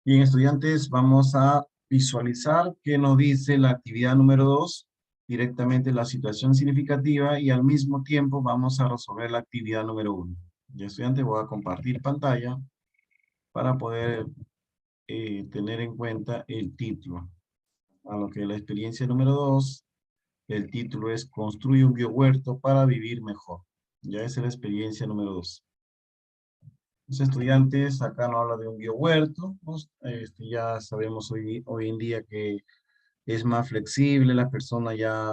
Bien, estudiantes, vamos a visualizar qué nos dice la actividad número 2, directamente la situación significativa, y al mismo tiempo vamos a resolver la actividad número 1. Ya, estudiantes, voy a compartir pantalla para poder tener en cuenta el título. A lo que la experiencia número 2, el título es Construye un biohuerto para vivir mejor. Ya esa es la experiencia número 2. Los estudiantes, acá no habla de un biohuerto, ¿no? Ya sabemos hoy en día que es más flexible, las personas ya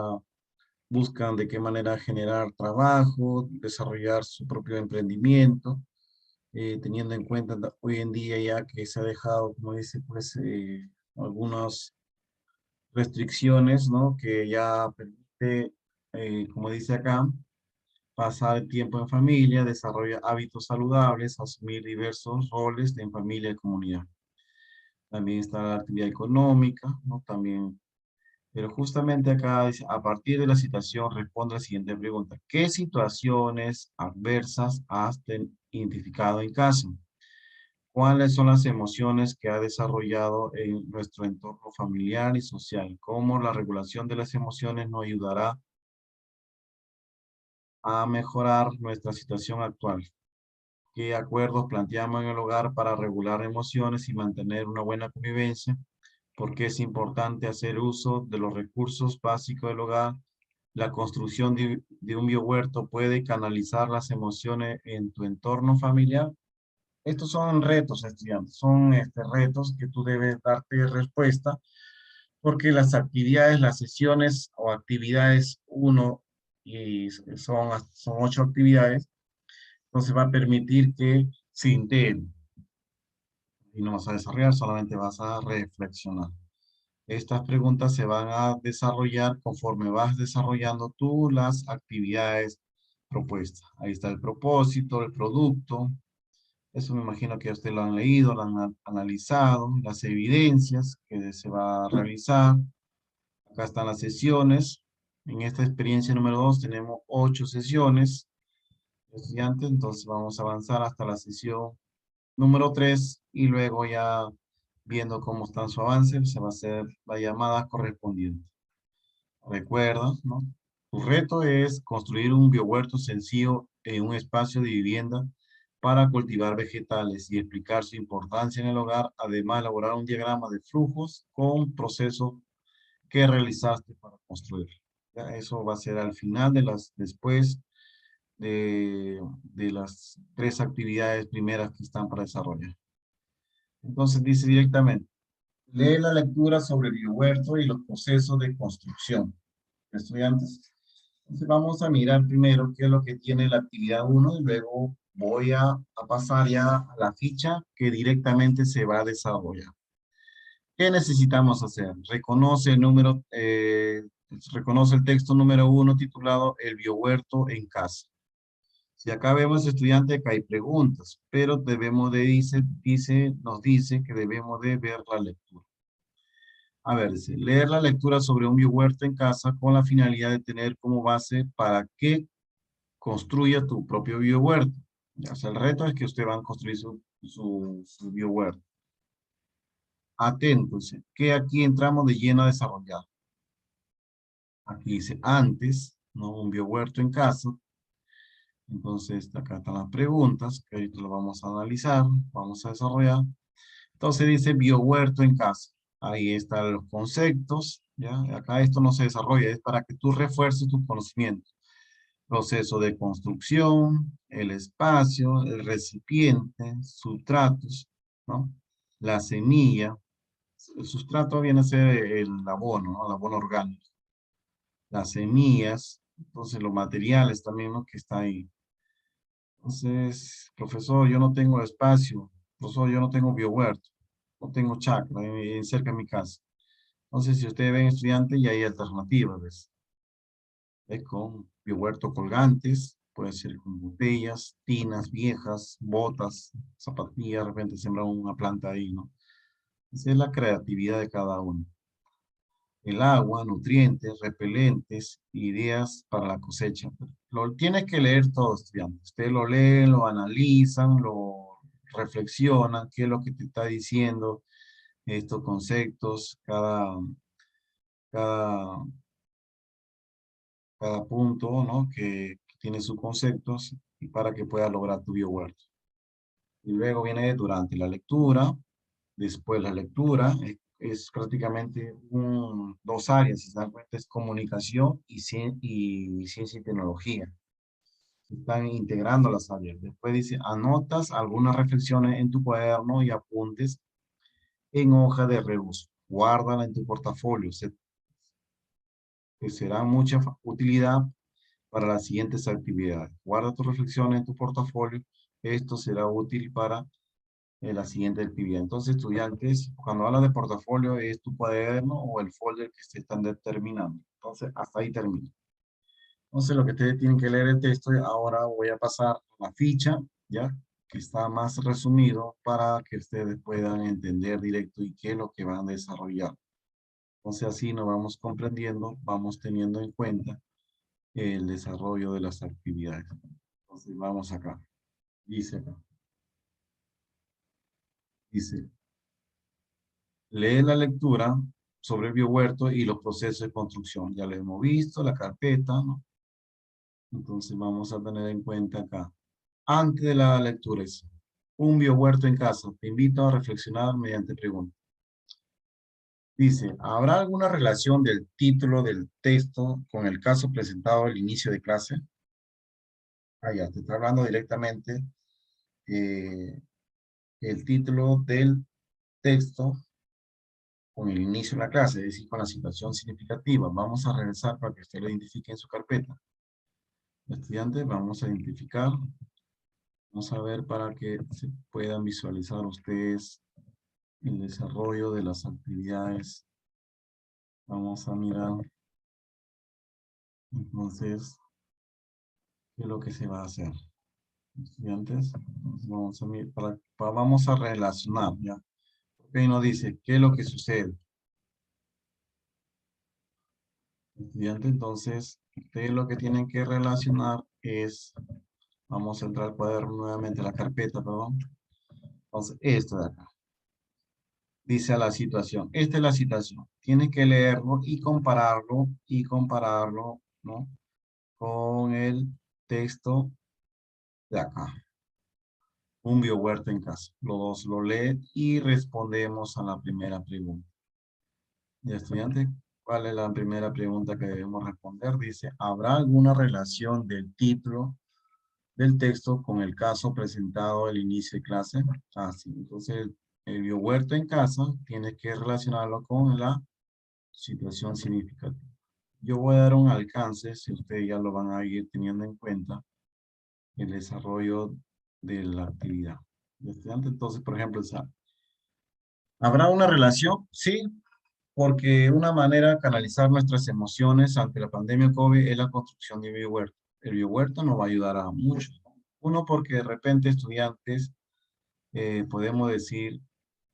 buscan de qué manera generar trabajo, desarrollar su propio emprendimiento, teniendo en cuenta hoy en día ya que se ha dejado, como dice, pues algunas restricciones, ¿no? Que ya permite, como dice acá, pasar el tiempo en familia, desarrollar hábitos saludables, asumir diversos roles en familia y comunidad. También está la actividad económica, ¿no? También, pero justamente acá dice, a partir de la situación, responde la siguiente pregunta. ¿Qué situaciones adversas has identificado en casa? ¿Cuáles son las emociones que ha desarrollado en nuestro entorno familiar y social? ¿Cómo la regulación de las emociones nos ayudará a mejorar nuestra situación actual? ¿Qué acuerdos planteamos en el hogar para regular emociones y mantener una buena convivencia? ¿Por qué es importante hacer uso de los recursos básicos del hogar? La construcción de un biohuerto puede canalizar las emociones en tu entorno familiar. Estos son retos, estudiantes, son retos que tú debes darte respuesta, porque las actividades, las sesiones o actividades uno, y son 8 actividades, entonces va a permitir que se integren. Y no vas a desarrollar, solamente vas a reflexionar. Estas preguntas se van a desarrollar conforme vas desarrollando tú las actividades propuestas. Ahí está el propósito, el producto. Eso me imagino que ustedes lo han leído, lo han analizado, las evidencias que se va a realizar. Acá están las sesiones. En esta experiencia número 2 tenemos 8 sesiones. Estudiantes, entonces vamos a avanzar hasta la sesión número 3 y luego ya viendo cómo está su avance, se va a hacer la llamada correspondiente. Recuerda, ¿no? Tu reto es construir un biohuerto sencillo en un espacio de vivienda para cultivar vegetales y explicar su importancia en el hogar, además elaborar un diagrama de flujos con procesos que realizaste para construir. ¿Ya? Eso va a ser al final después de las 3 actividades primeras que están para desarrollar. Entonces dice directamente, lee la lectura sobre el biohuerto y los procesos de construcción. Estudiantes, entonces vamos a mirar primero qué es lo que tiene la actividad 1 y luego voy a pasar ya a la ficha que directamente se va a desarrollar. ¿Qué necesitamos hacer? Reconoce el texto número 1 titulado El biohuerto en casa. Si acá vemos, estudiante, que hay preguntas, pero nos dice que debemos de ver la lectura. A ver, dice, leer la lectura sobre un biohuerto en casa con la finalidad de tener como base para que construya tu propio biohuerto. O sea, el reto es que usted va a construir su biohuerto. Atentos, que aquí entramos de lleno a desarrollar. Aquí dice antes, ¿no? Un biohuerto en casa. Entonces, acá están las preguntas, que ahorita lo vamos a analizar, vamos a desarrollar. Entonces dice biohuerto en casa. Ahí están los conceptos, ¿ya? Acá esto no se desarrolla, es para que tú refuerces tu conocimiento. Proceso de construcción, el espacio, el recipiente, sustratos, ¿no? La semilla. El sustrato viene a ser el abono, ¿no? El abono orgánico. Las semillas, entonces los materiales también, ¿no? Que está ahí. Entonces, profesor, yo no tengo espacio. Profesor, yo no tengo biohuerto. No tengo chacra cerca de mi casa. Entonces, si ustedes ven estudiantes, ya hay alternativas, ¿ves? Con biohuerto colgantes, puede ser con botellas, tinas viejas, botas, zapatillas, de repente sembrar una planta ahí, ¿no? Esa es la creatividad de cada uno. El agua, nutrientes, repelentes, ideas para la cosecha. Lo tiene que leer todo, estudiante. Ustedes lo leen, lo analizan, lo reflexionan, qué es lo que te está diciendo, estos conceptos, cada, cada punto, ¿no? Que tiene sus conceptos y para que puedas lograr tu biohuerto. Y luego viene durante la lectura, después la lectura, es prácticamente dos áreas, si se dan cuenta, es comunicación y ciencia y tecnología. Están integrando las áreas. Después dice, anotas algunas reflexiones en tu cuaderno y apuntes en hoja de reuso. Guárdala en tu portafolio. Te será mucha utilidad para las siguientes actividades. Guarda tus reflexiones en tu portafolio. Esto será útil para la siguiente actividad. Entonces, estudiantes, cuando habla de portafolio, es tu cuaderno o el folder que se están determinando. Entonces, hasta ahí termino. Entonces, lo que ustedes tienen que leer el texto, ahora voy a pasar a la ficha, ¿ya? Que está más resumido para que ustedes puedan entender directo y qué es lo que van a desarrollar. Entonces, así nos vamos comprendiendo, vamos teniendo en cuenta el desarrollo de las actividades. Entonces, vamos acá. Dice acá. Dice, lee la lectura sobre el biohuerto y los procesos de construcción. Ya lo hemos visto, la carpeta, ¿no? Entonces vamos a tener en cuenta acá. Antes de la lectura es un biohuerto en casa. Te invito a reflexionar mediante preguntas. Dice, ¿habrá alguna relación del título del texto con el caso presentado al inicio de clase? Ah, ya, te está hablando directamente eh, el título del texto con el inicio de la clase, es decir, con la situación significativa. Vamos a regresar para que usted lo identifique en su carpeta. Estudiantes, vamos a identificar. Vamos a ver para que se puedan visualizar ustedes el desarrollo de las actividades. Vamos a mirar, entonces, qué es lo que se va a hacer. Estudiantes, vamos a mirar, vamos a relacionar, ¿ya? Porque ahí nos dice, ¿qué es lo que sucede? Estudiantes, entonces, ustedes lo que tienen que relacionar es, vamos a entrar al cuaderno nuevamente, a la carpeta, perdón. Entonces, esto de acá. Dice a la situación. Esta es la situación. Tienes que leerlo y compararlo, ¿no? Con el texto de acá. Un biohuerto en casa. Los dos lo leen y respondemos a la primera pregunta. ¿Ya, estudiante? ¿Cuál es la primera pregunta que debemos responder? Dice, ¿habrá alguna relación del título del texto con el caso presentado al inicio de clase? Ah, sí. Entonces, el biohuerto en casa tiene que relacionarlo con la situación significativa. Yo voy a dar un alcance, si ustedes ya lo van a ir teniendo en cuenta, el desarrollo de la actividad. Entonces, por ejemplo, ¿habrá una relación? Sí, porque una manera de canalizar nuestras emociones ante la pandemia COVID es la construcción de biohuerto. El biohuerto nos va a ayudar a mucho. Uno, porque de repente estudiantes podemos decir,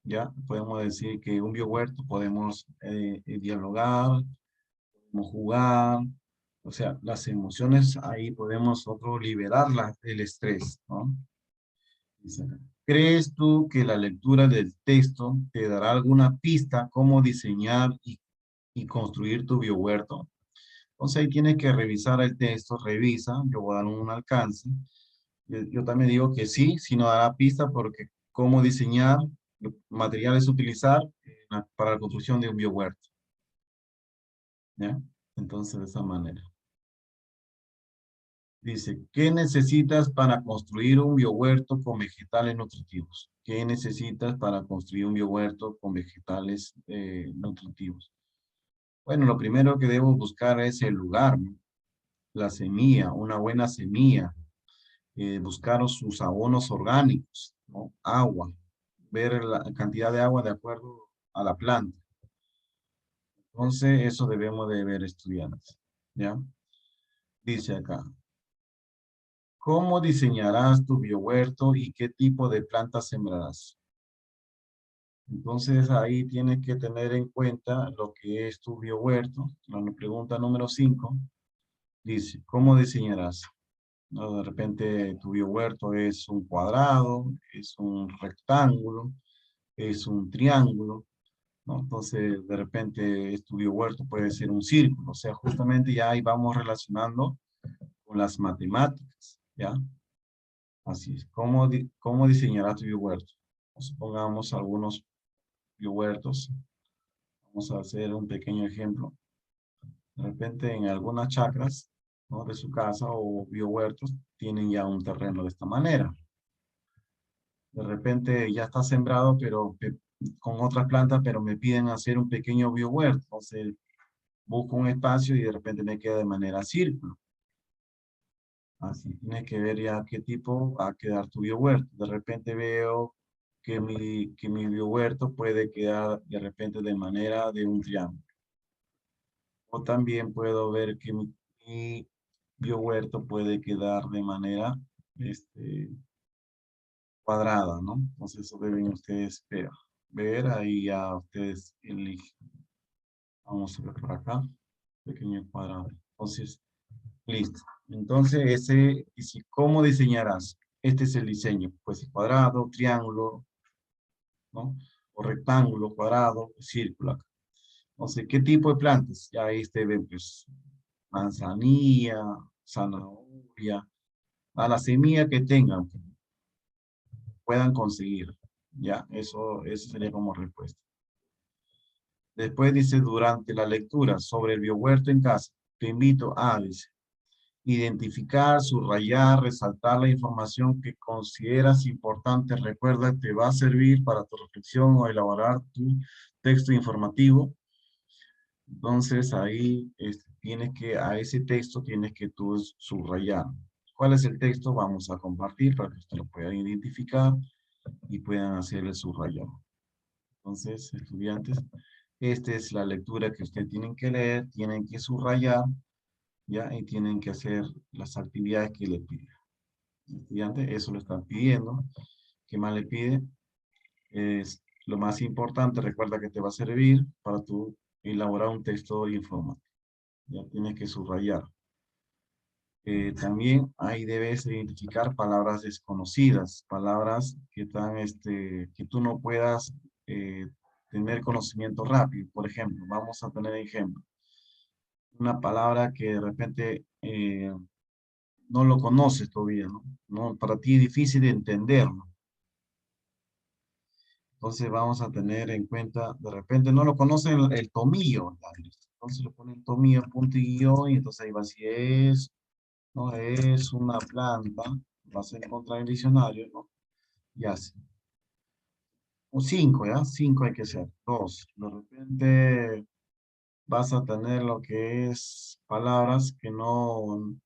ya, podemos decir que un biohuerto podemos dialogar, podemos jugar, o sea, las emociones ahí podemos nosotros liberarlas del estrés, ¿no? Dice acá, ¿crees tú que la lectura del texto te dará alguna pista cómo diseñar y construir tu biohuerto? Entonces ahí tienes que revisar el texto, revisa, yo voy a dar un alcance. Yo también digo que sí, sí nos dará pista porque cómo diseñar, materiales utilizar para la construcción de un biohuerto, ¿ya? Entonces de esa manera. Dice, ¿qué necesitas para construir un biohuerto con vegetales nutritivos? ¿Qué necesitas para construir un biohuerto con vegetales nutritivos? Bueno, lo primero que debo buscar es el lugar, ¿no? La semilla, una buena semilla, buscar sus abonos orgánicos, ¿no? Agua, ver la cantidad de agua de acuerdo a la planta. Entonces, eso debemos de ver, estudiantes, ¿ya? Dice acá, ¿cómo diseñarás tu biohuerto y qué tipo de plantas sembrarás? Entonces, ahí tienes que tener en cuenta lo que es tu biohuerto. La pregunta número 5 dice, ¿cómo diseñarás? ¿No? De repente tu biohuerto es un cuadrado, es un rectángulo, es un triángulo. ¿no? Entonces, de repente, tu biohuerto puede ser un círculo. O sea, justamente ya ahí vamos relacionando con las matemáticas, ¿ya? Así es. ¿Cómo diseñarás tu biohuerto? Supongamos algunos biohuertos. Vamos a hacer un pequeño ejemplo. De repente en algunas chacras, ¿no?, de su casa o biohuertos tienen ya un terreno de esta manera. De repente ya está sembrado, pero con otras plantas, pero me piden hacer un pequeño biohuerto. Entonces busco un espacio y de repente me queda de manera círculo. Así tienes que ver ya qué tipo va a quedar tu biohuerto. De repente veo que mi biohuerto puede quedar de repente de manera de un triángulo. O también puedo ver que mi biohuerto puede quedar de manera cuadrada, ¿no? Entonces eso deben ustedes ver ahí ya ustedes eligen. Vamos a ver por acá, pequeño cuadrado. Entonces, listo. Entonces, ¿cómo diseñarás? Este es el diseño. Pues cuadrado, triángulo, ¿no? O rectángulo, cuadrado, círculo acá. Entonces, ¿qué tipo de plantas? Ya ahí ustedes ven, pues, manzanilla, zanahoria, a la semilla que tengan, puedan conseguir. Ya, eso sería como respuesta. Después dice, durante la lectura sobre el biohuerto en casa, te invito a, dice, identificar, subrayar, resaltar la información que consideras importante. Recuerda, te va a servir para tu reflexión o elaborar tu texto informativo. Entonces ahí a ese texto tienes que tú subrayar. ¿Cuál es el texto? Vamos a compartir para que ustedes lo puedan identificar y puedan hacer el subrayado. Entonces, estudiantes, esta es la lectura que ustedes tienen que leer, tienen que subrayar, ¿ya? Y tienen que hacer las actividades que le piden. Estudiantes, eso lo están pidiendo. ¿Qué más le pide? Es lo más importante, recuerda que te va a servir para tú elaborar un texto informativo. Ya tienes que subrayar. También ahí debes identificar palabras desconocidas, palabras que tú no puedas tener conocimiento rápido. Por ejemplo, vamos a tener ejemplo. Una palabra que de repente no lo conoces todavía, ¿no? Para ti es difícil de entenderlo. Entonces vamos a tener en cuenta, de repente no lo conocen el tomillo. Entonces lo ponen tomillo, punto y guión, y entonces ahí va si es, no es una planta, vas a encontrar en el diccionario, ¿no? Ya sí. O cinco, ¿ya? Cinco hay que ser. Dos. De repente vas a tener lo que es palabras que no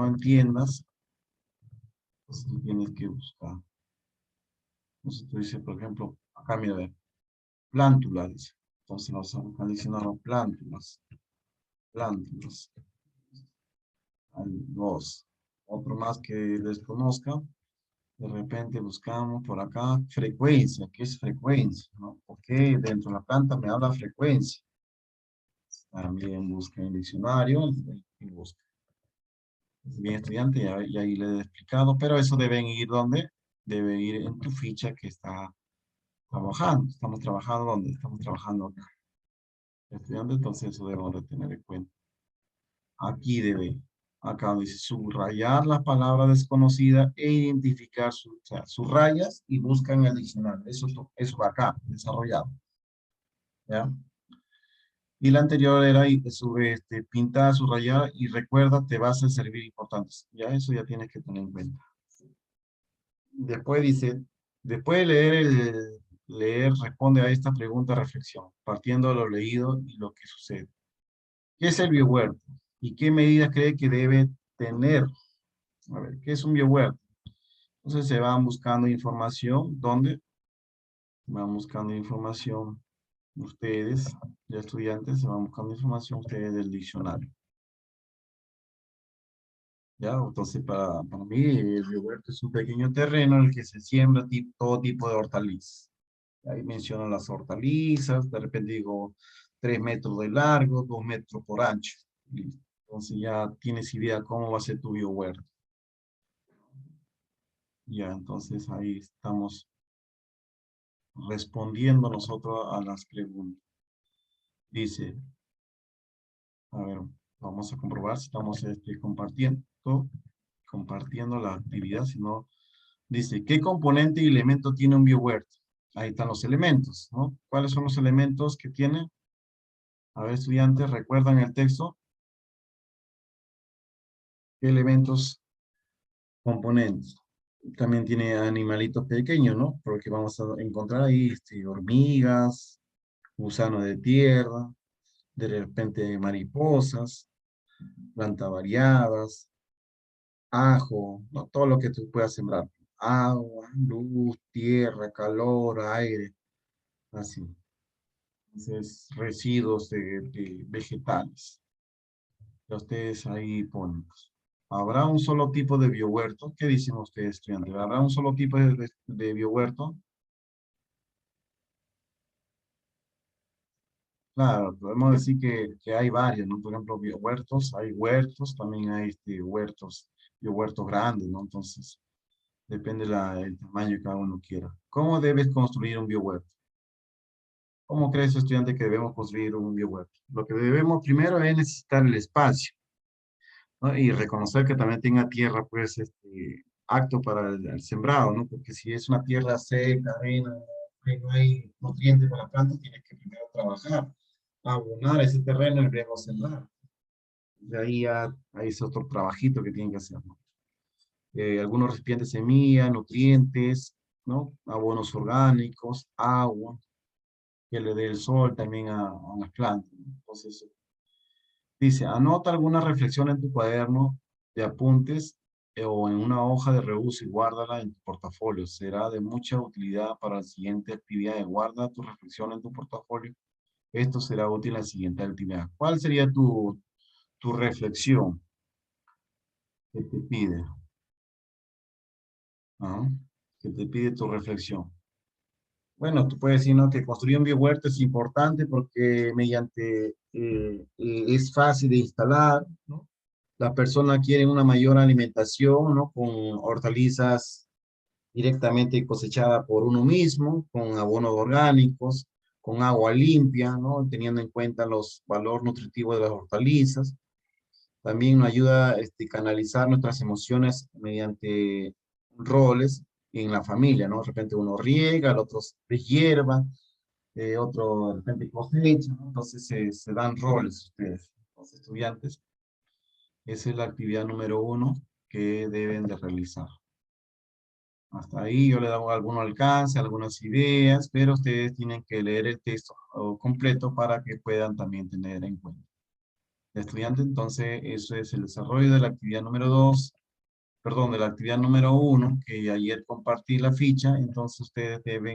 entiendas. Entonces tú tienes que buscar. Entonces tú dices, por ejemplo, acá mira, ve, plántula, dice. Entonces vamos a buscar el diccionario plántulas. Plántulas. Hay dos. Otro más que desconozca. De repente buscamos por acá frecuencia. ¿Qué es frecuencia? ¿No? Porque dentro de la planta me habla frecuencia. También busca en el diccionario y busca. Bien, estudiante, ya ahí le he explicado, pero eso deben ir ¿dónde? Debe ir en tu ficha que está trabajando. Estamos trabajando ¿dónde? Estamos trabajando acá. Estudiante, entonces eso debemos de tener en cuenta. Aquí acá dice subrayar las palabras desconocidas e identificar o sea, subrayas y buscan en el diccionario. Eso va acá, desarrollado. ¿Ya? Y la anterior era pintar, subrayar y recuerda, te vas a servir importantes. Ya eso ya tienes que tener en cuenta. Después dice, después de leer, responde a esta pregunta reflexión, partiendo de lo leído y lo que sucede. ¿Qué es el biohuerto? ¿Y qué medidas cree que debe tener? A ver, ¿qué es un biohuerto? Entonces se van buscando información. ¿Dónde? Van buscando información ustedes, ya estudiantes, se van buscando información ustedes del diccionario. ¿Ya? Entonces, para mí, el biohuerto es un pequeño terreno en el que se siembra todo tipo de hortalizas. Ahí menciono las hortalizas, de repente digo 3 metros de largo, 2 metros por ancho. Listo. Entonces ya tienes idea cómo va a ser tu biohuerto. Ya, entonces ahí estamos respondiendo nosotros a las preguntas. Dice, a ver, vamos a comprobar si estamos compartiendo la actividad, si no, dice, ¿qué componente y elemento tiene un biohuerto? Ahí están los elementos, ¿no? ¿Cuáles son los elementos que tiene? A ver, estudiantes, ¿recuerdan el texto? ¿Qué elementos, componentes? También tiene animalitos pequeños, ¿no? Porque vamos a encontrar ahí hormigas, gusano de tierra, de repente mariposas, plantas variadas, ajo, ¿no? Todo lo que tú puedas sembrar. Agua, luz, tierra, calor, aire, así. Entonces, residuos de vegetales. Ya ustedes ahí ponen. ¿Habrá un solo tipo de biohuerto? ¿Qué dicen ustedes, estudiantes? ¿Habrá un solo tipo de biohuerto? Claro, podemos decir que hay varios, ¿no? Por ejemplo, biohuertos, hay huertos, también hay huertos, biohuertos grandes, ¿no? Entonces, depende del tamaño que cada uno quiera. ¿Cómo debes construir un biohuerto? ¿Cómo crees, estudiante, que debemos construir un biohuerto? Lo que debemos primero es necesitar el espacio, ¿no? Y reconocer que también tenga tierra, pues, apto para el sembrado, ¿no? Porque si es una tierra seca, arena, que no hay nutrientes para la planta, tienes que primero trabajar, abonar ese terreno y luego sembrar. De ahí ya hay ese otro trabajito que tienen que hacer, ¿no? Algunos recipientes de semilla, nutrientes, ¿no? Abonos orgánicos, agua, que le dé el sol también a las plantas, ¿no? Entonces, dice, anota alguna reflexión en tu cuaderno de apuntes o en una hoja de reuso y guárdala en tu portafolio. Será de mucha utilidad para la siguiente actividad. Guarda tu reflexión en tu portafolio. Esto será útil en la siguiente actividad. ¿Cuál sería tu reflexión que te pide? ¿Ah? Que te pide tu reflexión. Bueno, tú puedes decir, ¿no? Que construir un biohuerto es importante porque es fácil de instalar, ¿no? Las personas quieren una mayor alimentación, ¿no? Con hortalizas directamente cosechadas por uno mismo, con abonos orgánicos, con agua limpia, ¿no? Teniendo en cuenta los valores nutritivos de las hortalizas. También nos ayuda a canalizar nuestras emociones mediante roles en la familia, ¿no? De repente uno riega, el otro hierba, otro de repente cosecha, ¿no? Entonces se dan roles ustedes, los estudiantes. Esa es la actividad número 1 que deben de realizar. Hasta ahí yo le doy algún alcance, algunas ideas, pero ustedes tienen que leer el texto completo para que puedan también tener en cuenta. Estudiante, entonces eso es el desarrollo de la actividad número 2, perdón, de la actividad número 1, que ayer compartí la ficha, entonces ustedes deben